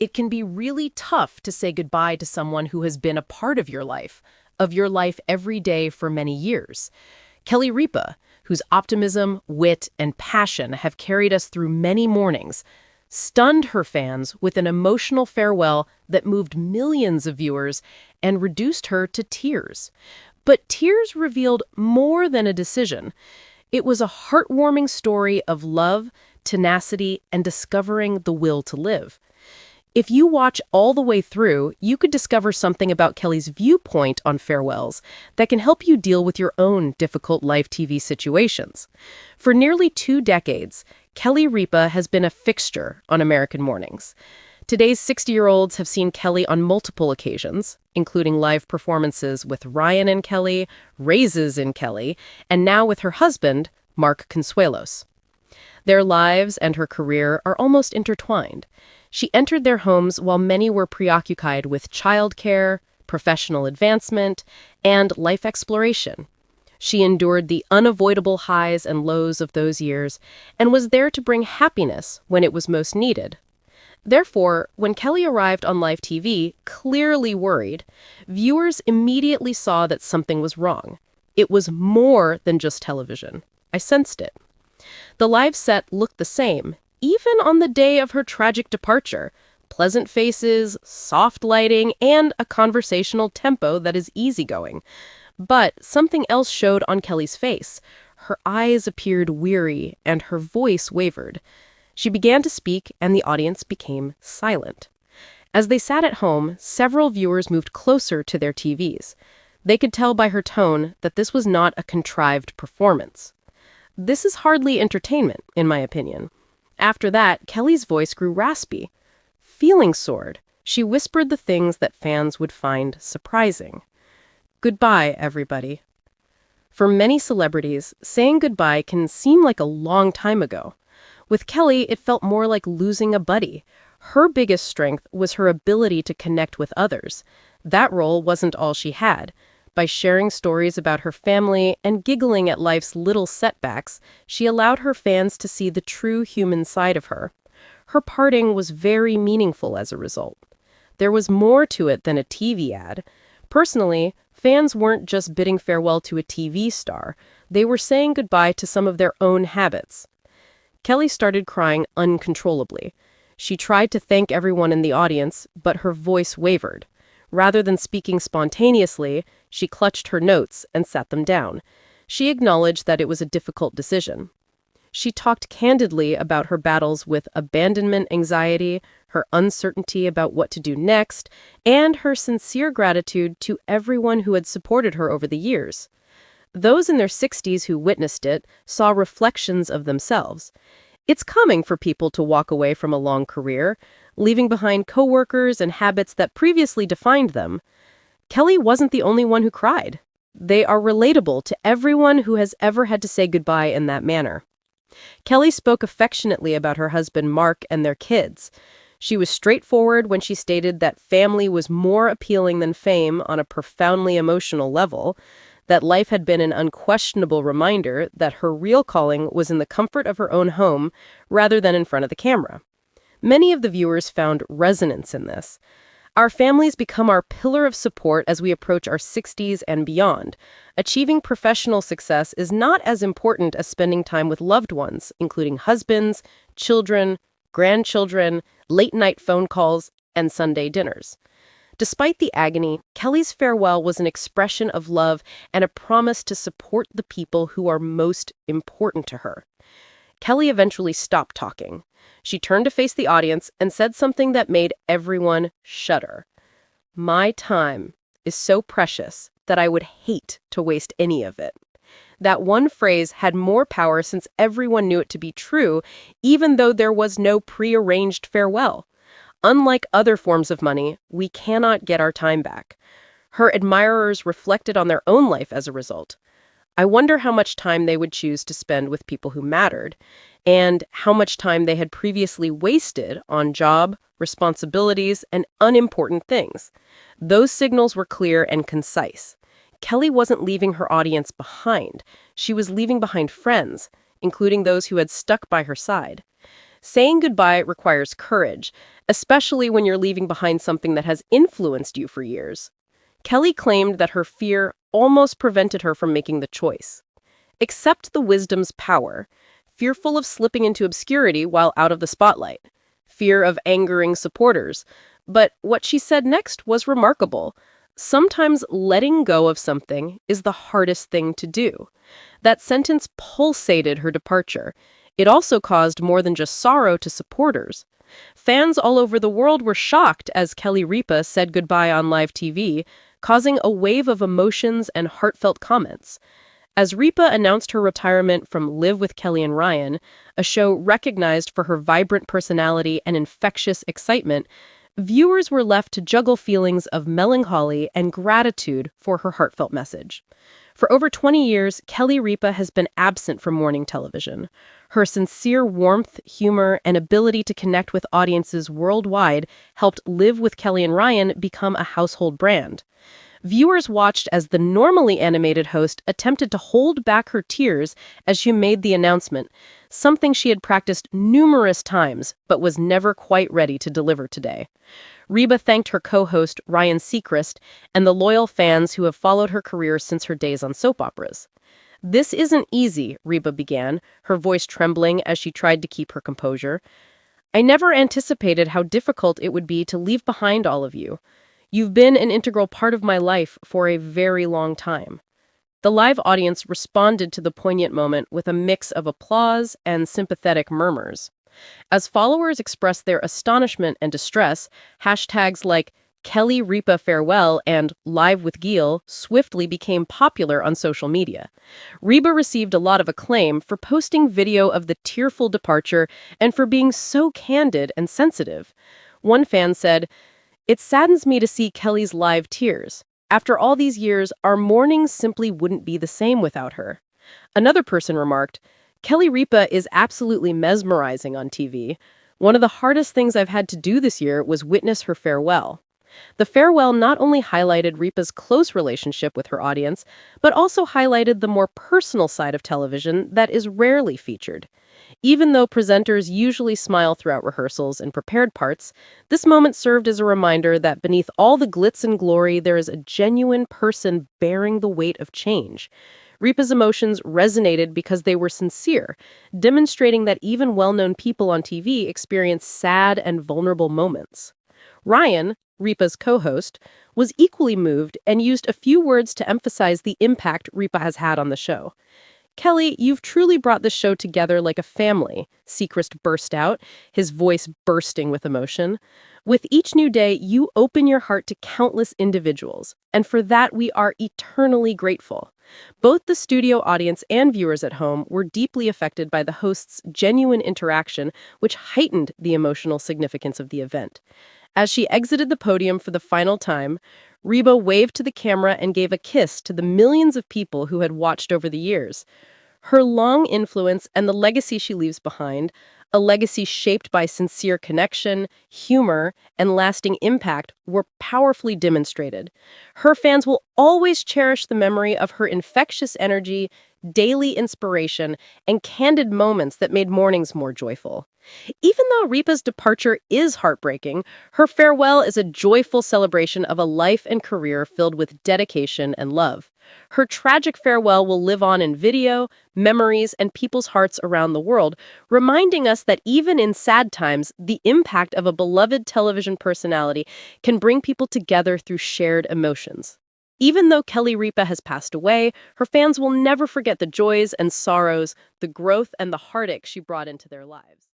It can be really tough to say goodbye to someone who has been a part of your life every day for many years. Kelly Ripa, whose optimism, wit, and passion have carried us through many mornings, stunned her fans with an emotional farewell that moved millions of viewers and reduced her to tears. But tears revealed more than a decision. It was a heartwarming story of love, tenacity, and discovering the will to live. If you watch all the way through, you could discover something about Kelly's viewpoint on farewells that can help you deal with your own difficult live TV situations. For nearly 2 decades, Kelly Ripa has been a fixture on American mornings. Today's 60-year-olds have seen Kelly on multiple occasions, including live performances with Ryan and Kelly, Raises in Kelly, and now with her husband, Mark Consuelos. Their lives and her career are almost intertwined. She entered their homes while many were preoccupied with childcare, professional advancement, and life exploration. She endured the unavoidable highs and lows of those years and was there to bring happiness when it was most needed. Therefore, when Kelly arrived on live TV, clearly worried, viewers immediately saw that something was wrong. It was more than just television. I sensed it. The live set looked the same, even on the day of her tragic departure. Pleasant faces, soft lighting, and a conversational tempo that is easygoing. But something else showed on Kelly's face. Her eyes appeared weary, and her voice wavered. She began to speak, and the audience became silent. As they sat at home, several viewers moved closer to their TVs. They could tell by her tone that this was not a contrived performance. This is hardly entertainment, in my opinion. After that, Kelly's voice grew raspy. Feeling soared, she whispered the things that fans would find surprising. Goodbye, everybody. For many celebrities, saying goodbye can seem like a long time ago. With Kelly, it felt more like losing a buddy. Her biggest strength was her ability to connect with others. That role wasn't all she had. By sharing stories about her family and giggling at life's little setbacks, she allowed her fans to see the true human side of her. Her parting was very meaningful as a result. There was more to it than a TV ad. Personally, fans weren't just bidding farewell to a TV star. They were saying goodbye to some of their own habits. Kelly started crying uncontrollably. She tried to thank everyone in the audience, but her voice wavered. Rather than speaking spontaneously, she clutched her notes and sat them down. She acknowledged that it was a difficult decision. She talked candidly about her battles with abandonment anxiety, her uncertainty about what to do next, and her sincere gratitude to everyone who had supported her over the years. Those in their 60s who witnessed it saw reflections of themselves. It's common for people to walk away from a long career, leaving behind coworkers and habits that previously defined them. Kelly wasn't the only one who cried. They are relatable to everyone who has ever had to say goodbye in that manner. Kelly spoke affectionately about her husband Mark and their kids. She was straightforward when she stated that family was more appealing than fame on a profoundly emotional level, that life had been an unquestionable reminder that her real calling was in the comfort of her own home rather than in front of the camera. Many of the viewers found resonance in this. Our families become our pillar of support as we approach our 60s and beyond. Achieving professional success is not as important as spending time with loved ones, including husbands, children, grandchildren, late-night phone calls, and Sunday dinners. Despite the agony, Kelly's farewell was an expression of love and a promise to support the people who are most important to her. Kelly eventually stopped talking. She turned to face the audience and said something that made everyone shudder. "My time is so precious that I would hate to waste any of it." That one phrase had more power since everyone knew it to be true, even though there was no prearranged farewell. Unlike other forms of money, we cannot get our time back. Her admirers reflected on their own life as a result. I wonder how much time they would choose to spend with people who mattered, and how much time they had previously wasted on job, responsibilities, and unimportant things. Those signals were clear and concise. Kelly wasn't leaving her audience behind. She was leaving behind friends, including those who had stuck by her side. Saying goodbye requires courage, especially when you're leaving behind something that has influenced you for years. Kelly claimed that her fear almost prevented her from making the choice. Accept the wisdom's power, fearful of slipping into obscurity while out of the spotlight, fear of angering supporters. But what she said next was remarkable. Sometimes letting go of something is the hardest thing to do. That sentence pulsated her departure. It also caused more than just sorrow to supporters. Fans all over the world were shocked as Kelly Ripa said goodbye on live TV, causing a wave of emotions and heartfelt comments. As Ripa announced her retirement from Live with Kelly and Ryan, a show recognized for her vibrant personality and infectious excitement, viewers were left to juggle feelings of melancholy and gratitude for her heartfelt message. For over 20 years, Kelly Ripa has been absent from morning television. Her sincere warmth, humor, and ability to connect with audiences worldwide helped Live with Kelly and Ryan become a household brand. Viewers watched as the normally animated host attempted to hold back her tears as she made the announcement, something she had practiced numerous times but was never quite ready to deliver today. Reba thanked her co-host Ryan Seacrest and the loyal fans who have followed her career since her days on soap operas. "This isn't easy," Reba began, her voice trembling as she tried to keep her composure. "I never anticipated how difficult it would be to leave behind all of you. You've been an integral part of my life for a very long time." The live audience responded to the poignant moment with a mix of applause and sympathetic murmurs. As followers expressed their astonishment and distress, hashtags like Kelly Ripa Farewell and Live with Gil swiftly became popular on social media. Reba received a lot of acclaim for posting video of the tearful departure and for being so candid and sensitive. One fan said, "It saddens me to see Kelly's live tears. After all these years, our mornings simply wouldn't be the same without her." Another person remarked, "Kelly Ripa is absolutely mesmerizing on TV. One of the hardest things I've had to do this year was witness her farewell." The farewell not only highlighted Ripa's close relationship with her audience, but also highlighted the more personal side of television that is rarely featured. Even though presenters usually smile throughout rehearsals and prepared parts, this moment served as a reminder that beneath all the glitz and glory, there is a genuine person bearing the weight of change. Ripa's emotions resonated because they were sincere, demonstrating that even well-known people on TV experience sad and vulnerable moments. Ryan, Ripa's co-host, was equally moved and used a few words to emphasize the impact Ripa has had on the show. "Kelly, you've truly brought this show together like a family," Seacrest burst out, his voice bursting with emotion. "With each new day, you open your heart to countless individuals, and for that we are eternally grateful." Both the studio audience and viewers at home were deeply affected by the host's genuine interaction, which heightened the emotional significance of the event. As she exited the podium for the final time, Reba waved to the camera and gave a kiss to the millions of people who had watched over the years. Her long influence and the legacy she leaves behind, a legacy shaped by sincere connection, humor, and lasting impact, were powerfully demonstrated. Her fans will always cherish the memory of her infectious energy, daily inspiration, and candid moments that made mornings more joyful. Even though Ripa's departure is heartbreaking, her farewell is a joyful celebration of a life and career filled with dedication and love. Her tragic farewell will live on in video, memories, and people's hearts around the world, reminding us that even in sad times, the impact of a beloved television personality can bring people together through shared emotions. Even though Kelly Ripa has passed away, her fans will never forget the joys and sorrows, the growth and the heartache she brought into their lives.